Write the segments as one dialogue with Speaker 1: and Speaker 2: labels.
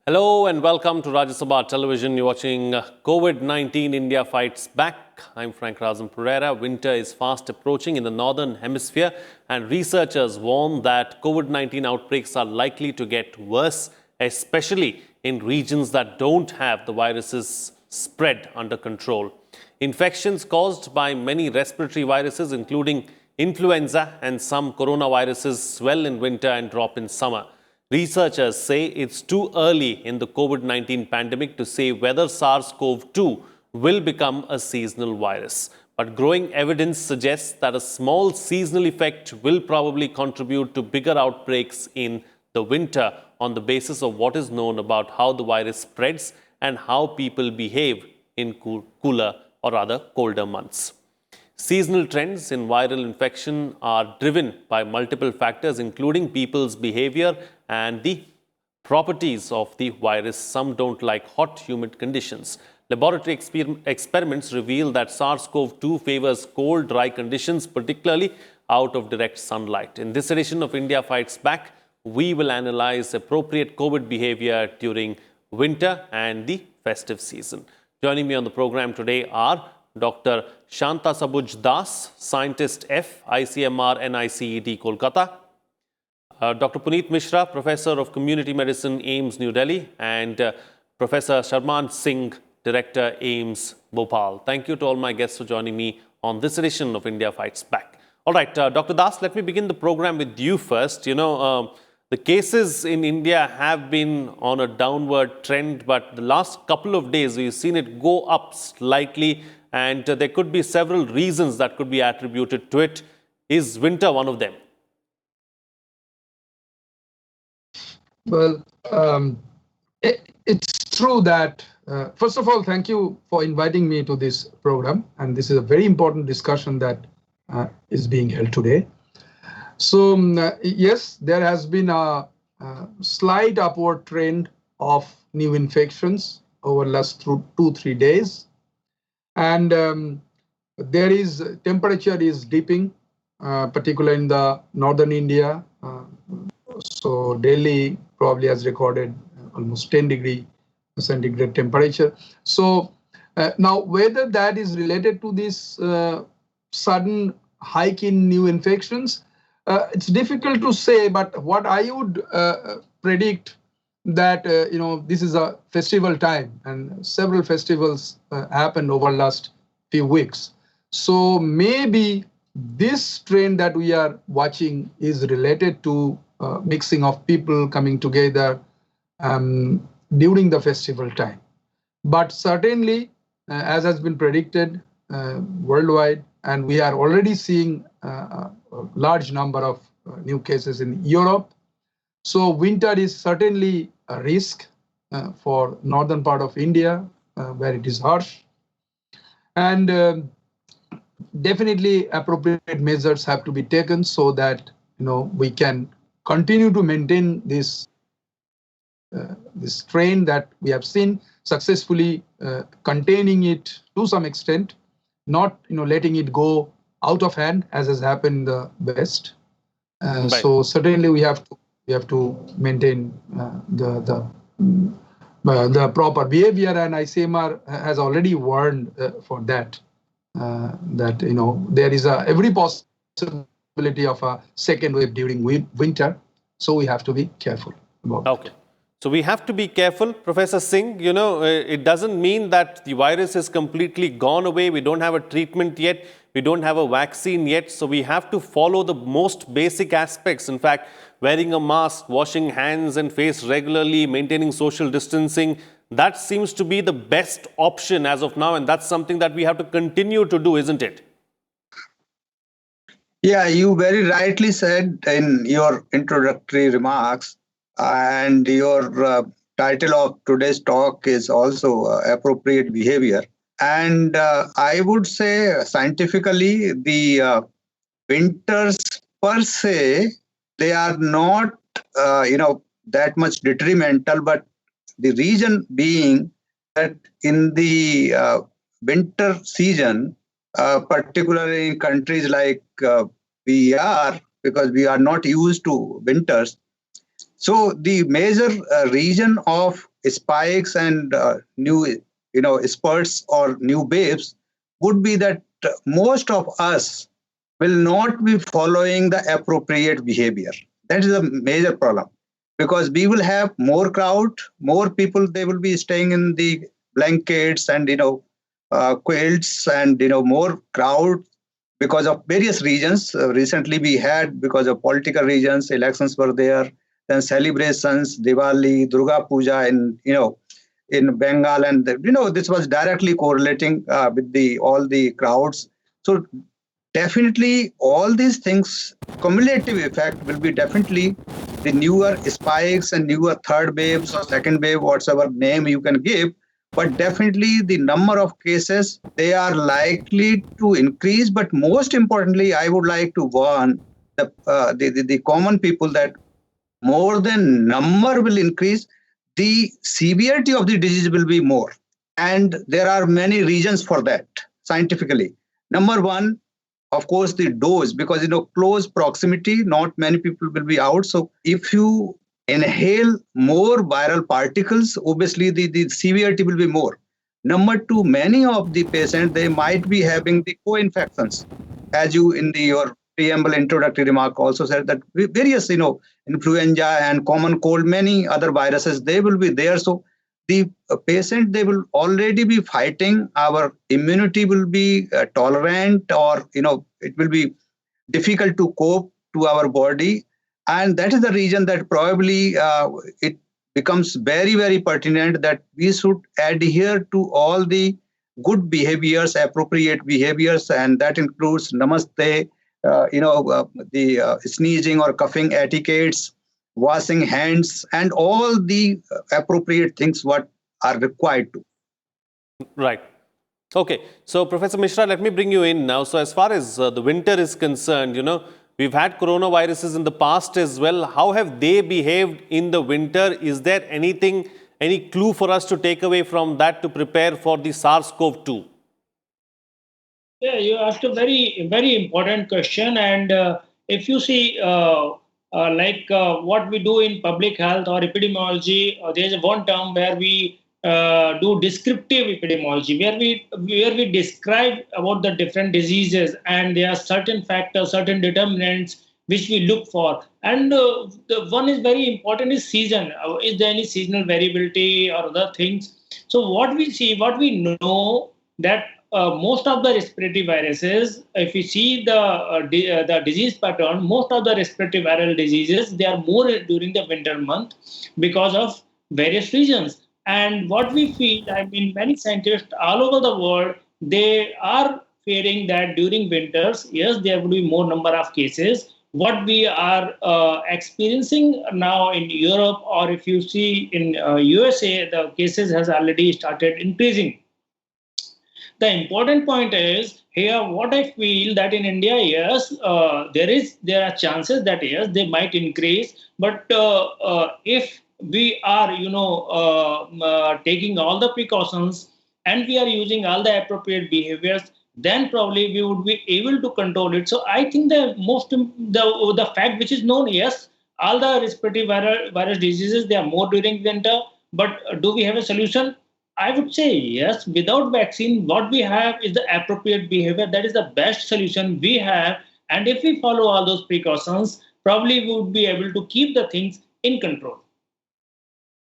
Speaker 1: Hello and welcome to Rajya Sabha Television. You're watching COVID-19 India Fights Back. I'm Frank Razam Pereira. Winter is fast approaching in the Northern Hemisphere and researchers warn that COVID-19 outbreaks are likely to get worse, especially in regions that don't have the virus's spread under control. Infections caused by many respiratory viruses, including influenza and some coronaviruses, swell in winter and drop in summer. Researchers say it's too early in the COVID-19 pandemic to say whether SARS-CoV-2 will become a seasonal virus. But growing evidence suggests that a small seasonal effect will probably contribute to bigger outbreaks in the winter on the basis of what is known about how the virus spreads and how people behave in cooler or rather colder months. Seasonal trends in viral infection are driven by multiple factors, including people's behavior and the properties of the virus. Some don't like hot, humid conditions. Laboratory experiments reveal that SARS-CoV-2 favors cold, dry conditions, particularly out of direct sunlight. In this edition of India Fights Back, we will analyze appropriate COVID behavior during winter and the festive season. Joining me on the program today are Dr. Santasabuj Das, Scientist F, ICMR-NICED, Kolkata. Dr. Puneet Mishra, Professor of Community Medicine, AIIMS, New Delhi, and Professor Sharman Singh, Director, AIIMS, Bhopal. Thank you to all my guests for joining me on this edition of India Fights Back. All right, Dr. Das, let me begin the program with you first. The cases in India have been on a downward trend, but the last couple of days we've seen it go up slightly, and there could be several reasons that could be attributed to it. Is winter one of them?
Speaker 2: Well, it's true that, first of all, thank you for inviting me to this program. And this is a very important discussion that is being held today. So, yes, there has been a slight upward trend of new infections over the last 2-3 days. And temperature is dipping, particularly in the northern India. So Delhi probably has recorded almost 10 degree centigrade temperature. So now whether that is related to this sudden hike in new infections, it's difficult to say, but what I would predict that, this is a festival time and several festivals happened over the last few weeks. So maybe this trend that we are watching is related to mixing of people coming together during the festival time. But certainly, as has been predicted worldwide, and we are already seeing a large number of new cases in Europe. So winter is certainly a risk for northern part of India, where it is harsh. And definitely appropriate measures have to be taken so that we can continue to maintain this trend that we have seen, successfully containing it to some extent, not letting it go out of hand as has happened in the West. Right. So certainly we have to maintain the proper behavior, and ICMR has already warned for that. That there is every possibility of a second wave during winter, so we have to be careful about it.
Speaker 1: So we have to be careful, Professor Singh. It doesn't mean that the virus is completely gone away. We don't have a treatment yet. We don't have a vaccine yet. So we have to follow the most basic aspects. In fact, wearing a mask, washing hands and face regularly, maintaining social distancing, that seems to be the best option as of now. And that's something that we have to continue to do, isn't it?
Speaker 3: Yeah, you very rightly said in your introductory remarks, and your title of today's talk is also appropriate behavior. And I would say scientifically, the winters per se, they are not, that much detrimental, but the reason being that in the winter season, particularly in countries like we are, because we are not used to winters. So the major reason of spikes and new spurts or new waves would be that most of us will not be following the appropriate behavior. That is a major problem, because we will have more crowd, more people, they will be staying in the blankets and quilts, and more crowd because of various reasons. Recently we had, because of political reasons, elections were there, then celebrations, Diwali, Durga Puja in Bengal, and this was directly correlating with all the crowds. So definitely all these things, cumulative effect will be definitely the newer spikes and newer third waves or second wave, whatever name you can give. But definitely the number of cases, they are likely to increase. But most importantly, I would like to warn the common people that more than number will increase, the severity of the disease will be more. And there are many reasons for that scientifically. Number one, of course, the dose, because close proximity, not many people will be out. So if you inhale more viral particles, obviously the severity will be more. Number two, many of the patients, they might be having the co-infections, as you in your preamble introductory remark also said that various influenza and common cold, many other viruses, they will be there. So the patient, they will already be fighting. Our immunity will be tolerant, or it will be difficult to cope to our body. And that is the reason that probably it becomes very, very pertinent that we should adhere to all the good behaviors, appropriate behaviors, and that includes namaste, the sneezing or coughing etiquettes, washing hands, and all the appropriate things what are required to.
Speaker 1: Right. Okay. So, Professor Mishra, let me bring you in now. So, as far as the winter is concerned, we've had coronaviruses in the past as well. How have they behaved in the winter? Is there any clue for us to take away from that to prepare for the SARS-CoV-2?
Speaker 4: Yeah, you asked a very, very important question. And if you see, what we do in public health or epidemiology, there's one term where we do descriptive epidemiology, where we describe about the different diseases, and there are certain factors, certain determinants which we look for. And the one is very important is season. Is there any seasonal variability or other things? So what we know that most of the respiratory viruses, if you see the disease pattern, most of the respiratory viral diseases, they are more during the winter month because of various reasons. And what we feel, I mean, many scientists all over the world, they are fearing that during winters, yes, there will be more number of cases. What we are experiencing now in Europe, or if you see in USA, the cases has already started increasing. The important point is here, what I feel that in India, yes, there are chances that yes, they might increase, but if we are taking all the precautions and we are using all the appropriate behaviors, then probably we would be able to control it. So I think the fact which is known, yes, all the respiratory virus diseases, they are more during winter, but do we have a solution? I would say yes. Without vaccine, what we have is the appropriate behavior. That is the best solution we have. And if we follow all those precautions, probably we would be able to keep the things in control.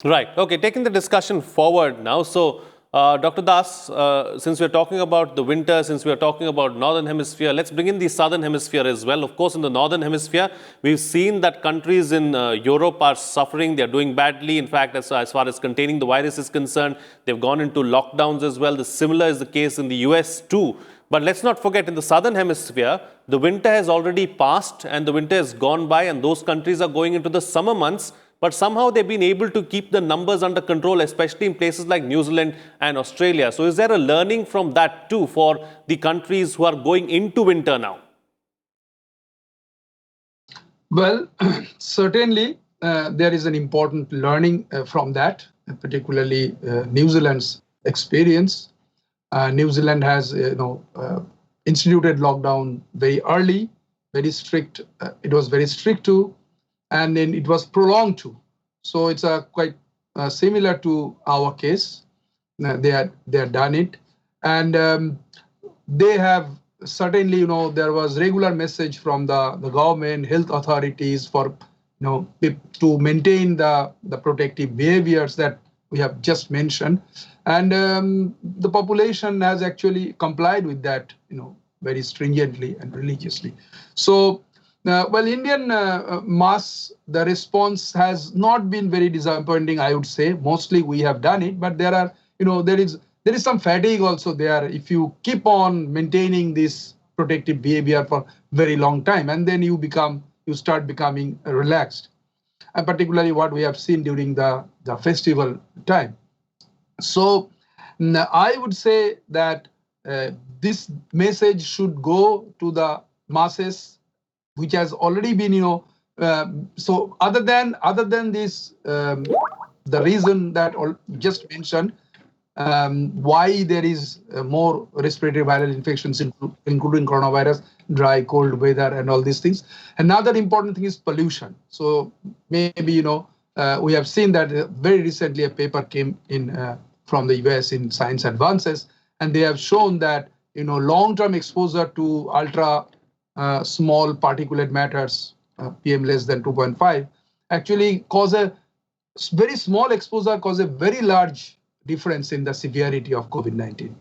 Speaker 1: Right. Okay. Taking the discussion forward now. So, Dr. Das, since we're talking about the winter, since we're talking about Northern Hemisphere, let's bring in the Southern Hemisphere as well. Of course, in the Northern Hemisphere, we've seen that countries in Europe are suffering. They're doing badly. In fact, as far as containing the virus is concerned, they've gone into lockdowns as well. The similar is the case in the US too. But let's not forget, in the Southern Hemisphere, the winter has already passed and the winter has gone by, and those countries are going into the summer months. But somehow they've been able to keep the numbers under control, especially in places like New Zealand and Australia. So is there a learning from that too for the countries who are going into winter now?
Speaker 2: Well, certainly there is an important learning from that, particularly New Zealand's experience. New Zealand has instituted lockdown very early, very strict. It was very strict too. And then it was prolonged too. So it's a quite similar to our case. They are done it, and they have certainly, there was regular message from the government, health authorities for, to maintain the protective behaviors that we have just mentioned, and the population has actually complied with that, very stringently and religiously. So, well, Indian mass, the response has not been very disappointing, I would say. Mostly we have done it, but there are, there is some fatigue also there if you keep on maintaining this protective behavior for very long time, and then you start becoming relaxed, and particularly what we have seen during the festival time. So I would say that this message should go to the masses, which has already been, so other than this, the reason that just mentioned, why there is more respiratory viral infections, including coronavirus, dry, cold weather, and all these things. Another important thing is pollution. So maybe, we have seen that very recently a paper came in from the US in Science Advances, and they have shown that, long-term exposure to ultra small particulate matters, PM less than 2.5, actually cause a very small exposure, cause a very large difference in the severity of COVID-19.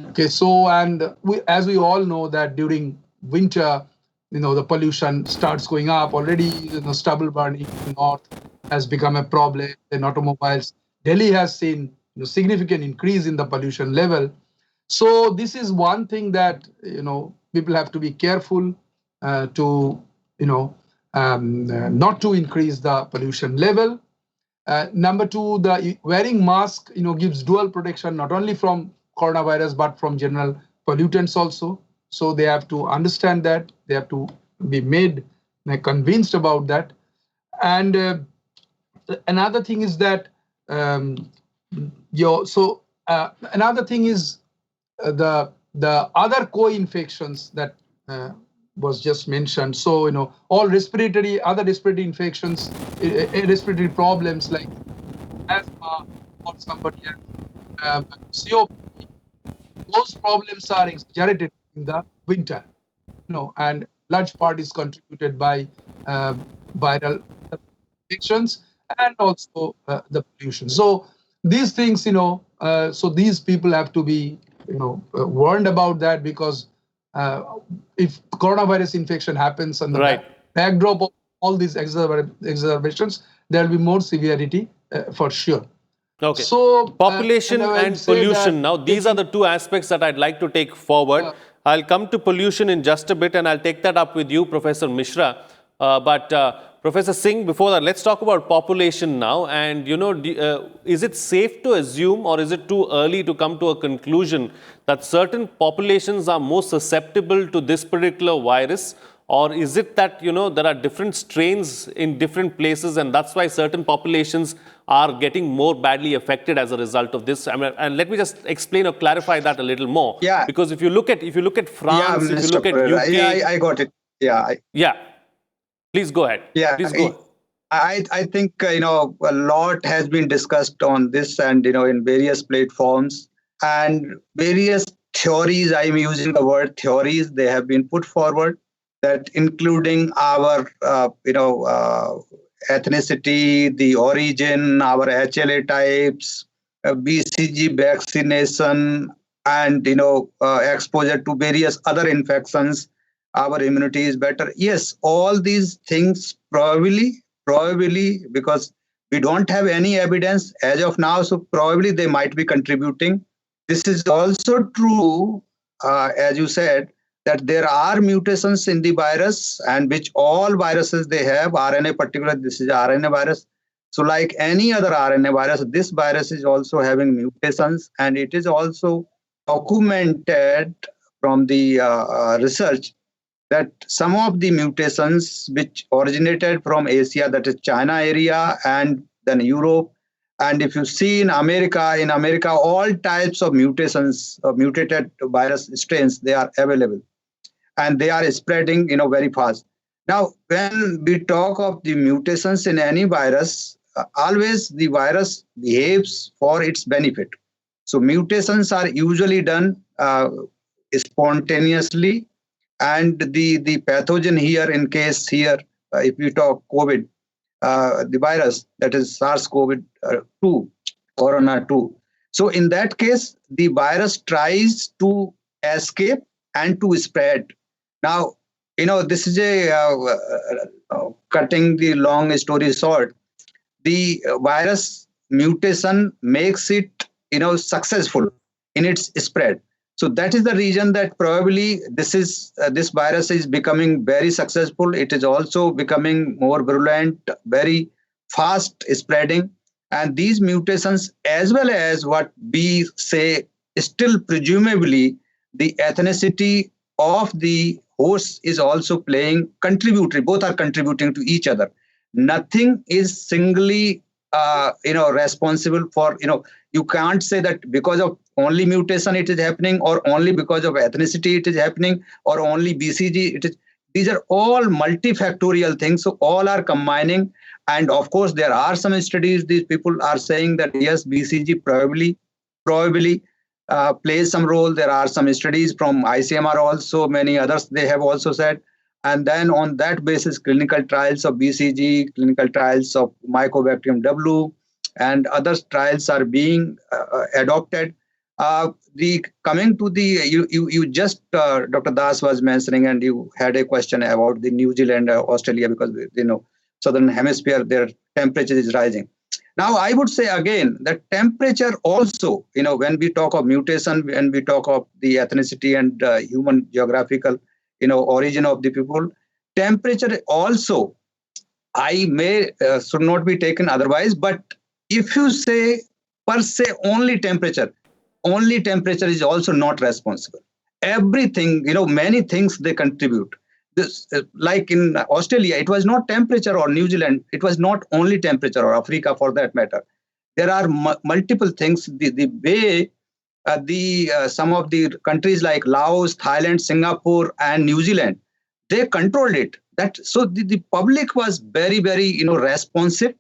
Speaker 2: Okay, so, and as we all know that during winter, the pollution starts going up already. Stubble burning in the north has become a problem. In automobiles, Delhi has seen significant increase in the pollution level. So this is one thing that people have to be careful to not to increase the pollution level. Number two, the wearing mask gives dual protection, not only from coronavirus but from general pollutants also. So they have to understand that, they have to be made convinced about that. And another thing is that another thing is the other co-infections that was just mentioned. So all other respiratory infections, respiratory problems like asthma or somebody else, COPD, those problems are exaggerated in the winter, and large part is contributed by viral infections and also the pollution. So these things, so these people have to be, warned about that, because if coronavirus infection happens on the backdrop of all these exacerbations, there will be more severity for sure.
Speaker 1: Okay.
Speaker 2: So
Speaker 1: population and pollution. Now, these are the two aspects that I'd like to take forward. I'll come to pollution in just a bit, and I'll take that up with you, Professor Mishra. But Professor Singh, before that, let's talk about population now. And, is it safe to assume, or is it too early to come to a conclusion that certain populations are more susceptible to this particular virus? Or is it that, there are different strains in different places, and that's why certain populations are getting more badly affected as a result of this? And let me just explain or clarify that a little more.
Speaker 3: Yeah.
Speaker 1: Because if you look at France, if you look at UK,
Speaker 3: I got it. Yeah.
Speaker 1: Please go ahead.
Speaker 3: Yeah.
Speaker 1: Please go ahead.
Speaker 3: I think a lot has been discussed on this, and in various platforms, and various theories. I'm using the word theories. They have been put forward, that including our ethnicity, the origin, our HLA types, BCG vaccination, and exposure to various other infections, our immunity is better. Yes, all these things probably, because we don't have any evidence as of now, so probably they might be contributing. This is also true, as you said, that there are mutations in the virus, and which all viruses they have, RNA particularly, this is RNA virus. So like any other RNA virus, this virus is also having mutations, and it is also documented from the research that some of the mutations which originated from Asia, that is China area, and then Europe, and if you see in America, all types of mutations, mutated virus strains, they are available, and they are spreading, very fast. Now, when we talk of the mutations in any virus, always the virus behaves for its benefit. So mutations are usually done spontaneously, and the pathogen here, in case here, if we talk COVID, the virus, that is SARS-CoV-2, Corona 2. So in that case, the virus tries to escape and to spread. Now, this is cutting the long story short. The virus mutation makes it, successful in its spread. So that is the reason that probably this virus is becoming very successful. It is also becoming more virulent, very fast spreading. And these mutations, as well as what we say, still presumably the ethnicity of the host is also contributory. Both are contributing to each other. Nothing is singly, responsible for, you can't say that because of only mutation it is happening, or only because of ethnicity it is happening, or only BCG it is. These are all multifactorial things. So all are combining. And of course, there are some studies. These people are saying that yes, BCG probably plays some role. There are some studies from ICMR also, many others they have also said. And then on that basis, clinical trials of BCG, clinical trials of Mycobacterium W, and other trials are being adopted. Coming to you just Dr. Das was mentioning, and you had a question about the New Zealand, Australia, because Southern Hemisphere, their temperature is rising. Now, I would say again that temperature also, when we talk of mutation, when we talk of the ethnicity and human geographical, origin of the people, temperature also, should not be taken otherwise. But if you say per se only temperature is also not responsible. Everything, many things they contribute. This, like in Australia, it was not temperature, or New Zealand, it was not only temperature, or Africa for that matter. There are multiple things. The way some of the countries like Laos, Thailand, Singapore, and New Zealand, they controlled it. So the public was very, very responsive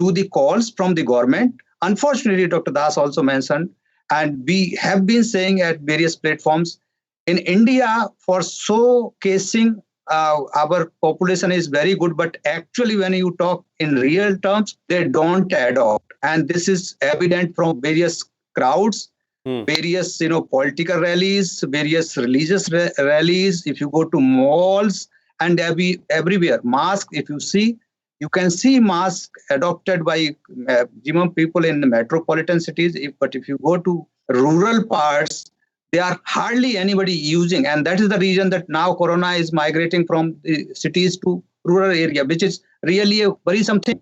Speaker 3: to the calls from the government. Unfortunately, Dr. Das also mentioned, and we have been saying at various platforms, in India, for showcasing our population is very good, but actually when you talk in real terms, they don't adopt. And this is evident from various crowds, various political rallies, various religious rallies. If you go to malls and everywhere, mask, if you see, you can see mask adopted by maximum people in the metropolitan cities. But if you go to rural parts, there are hardly anybody using. And that is the reason that now corona is migrating from the cities to rural area, which is really a worrisome thing,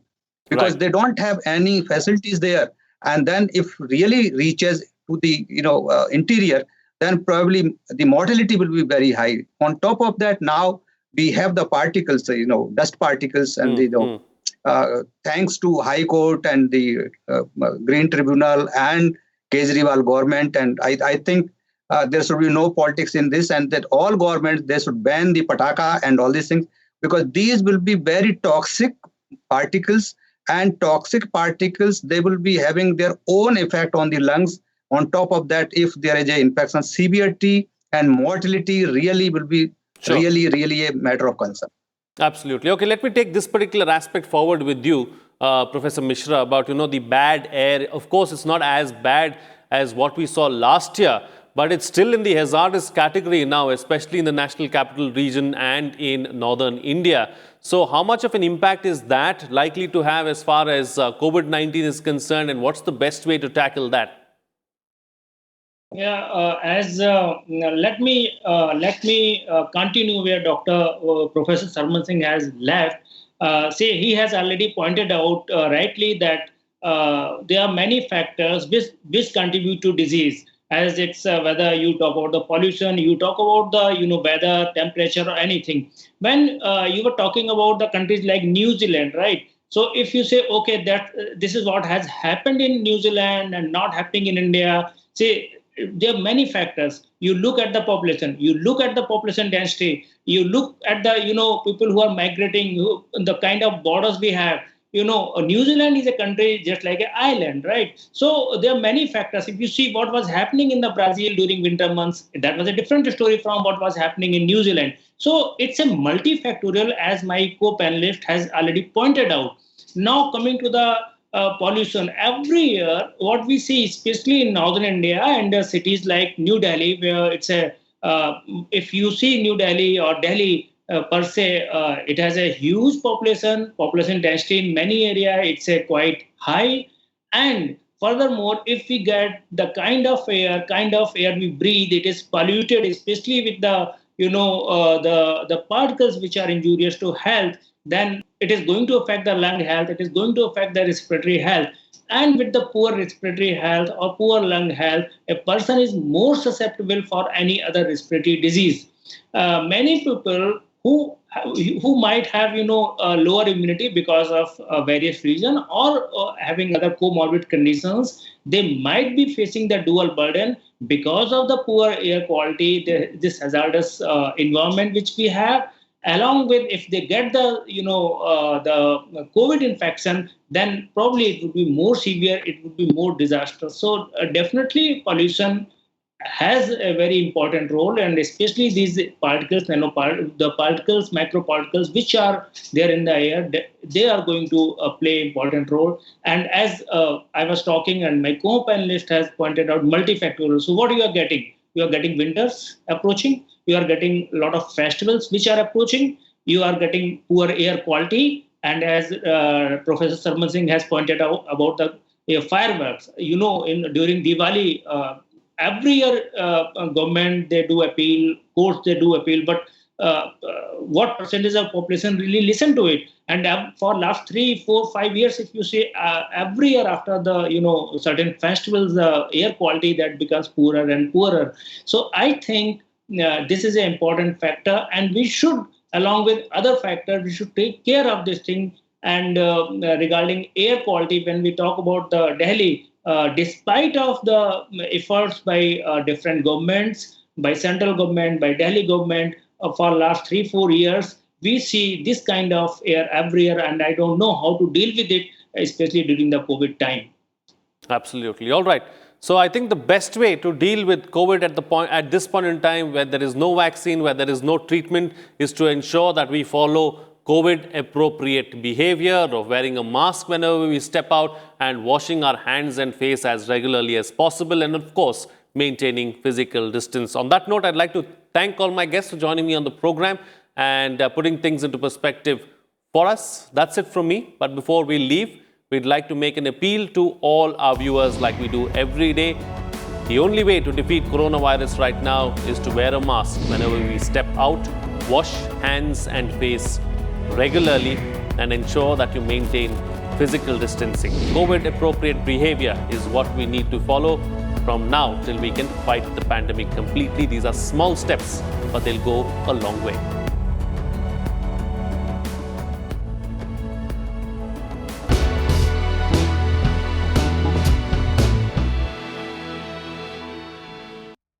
Speaker 3: because they don't have any facilities there. And then if really reaches to the interior, then probably the mortality will be very high. On top of that, now we have the particles, dust particles, and thanks to High Court and the Green Tribunal and Kejriwal government, and I think there should be no politics in this, and that all governments, they should ban the pataka and all these things, because these will be very toxic particles, and toxic particles, they will be having their own effect on the lungs. On top of that, if there is an infection, severity and mortality really will be really a matter of concern.
Speaker 1: Absolutely. Okay, let me take this particular aspect forward with you, Professor Mishra, about the bad air. Of course, it's not as bad as what we saw last year, but it's still in the hazardous category now, especially in the National Capital Region and in northern India. So how much of an impact is that likely to have as far as COVID-19 is concerned, and what's the best way to tackle that?
Speaker 4: Yeah, let me continue where Professor Sarman Singh has left. He has already pointed out rightly that there are many factors which contribute to disease. As it's whether you talk about the pollution, you talk about the weather, temperature, or anything. When you were talking about the countries like New Zealand, right? So if you say, okay, that this is what has happened in New Zealand and not happening in India, there are many factors. You look at the population, you look at the population density, you look at the people who are migrating, the kind of borders we have. New Zealand is a country just like an island, right? So there are many factors. If you see what was happening in the Brazil during winter months, that was a different story from what was happening in New Zealand. So it's a multifactorial, as my co-panelist has already pointed out. Now coming to the pollution, every year what we see, especially in northern India and cities like New Delhi, where it's a if you see New Delhi or Delhi per se, it has a huge population density in many areas. It's a quite high, and furthermore, if we get the kind of air we breathe, it is polluted, especially with the the particles which are injurious to health. Then it is going to affect the lung health. It is going to affect the respiratory health. And with the poor respiratory health or poor lung health, a person is more susceptible for any other respiratory disease. Many people who might have lower immunity because of various reasons, or having other comorbid conditions, they might be facing the dual burden because of the poor air quality, this hazardous environment which we have. Along with, if they get the the COVID infection, then probably it would be more severe. It would be more disastrous. So definitely, pollution has a very important role, and especially these particles, the particles, microparticles, which are there in the air, they are going to play important role. And as I was talking, and my co-panelist has pointed out, multifactorial. So what you are getting? You are getting winters approaching. You are getting a lot of festivals which are approaching. You are getting poor air quality, and as Professor Sarman Singh has pointed out about the fireworks, during Diwali. Every year, government, they do appeal, courts, they do appeal, but what percentage of population really listen to it? And for last 3, 4, 5 years, if you see, every year after the certain festivals, the air quality that becomes poorer and poorer. So I think this is an important factor, and we should, along with other factors, we should take care of this thing. And regarding air quality, when we talk about the Delhi, despite of the efforts by different governments, by central government, by Delhi government, for last 3, 4 years, we see this kind of air every year, and I don't know how to deal with it, especially during the COVID time.
Speaker 1: Absolutely. All right. So I think the best way to deal with COVID at this point in time, where there is no vaccine, where there is no treatment, is to ensure that we follow COVID-appropriate behavior of wearing a mask whenever we step out, and washing our hands and face as regularly as possible, and of course, maintaining physical distance. On that note, I'd like to thank all my guests for joining me on the program and putting things into perspective for us. That's it from me. But before we leave, we'd like to make an appeal to all our viewers, like we do every day. The only way to defeat coronavirus right now is to wear a mask whenever we step out, wash hands and face regularly, and ensure that you maintain physical distancing. COVID-appropriate behavior is what we need to follow from now till we can fight the pandemic completely. These are small steps, but they'll go a long way.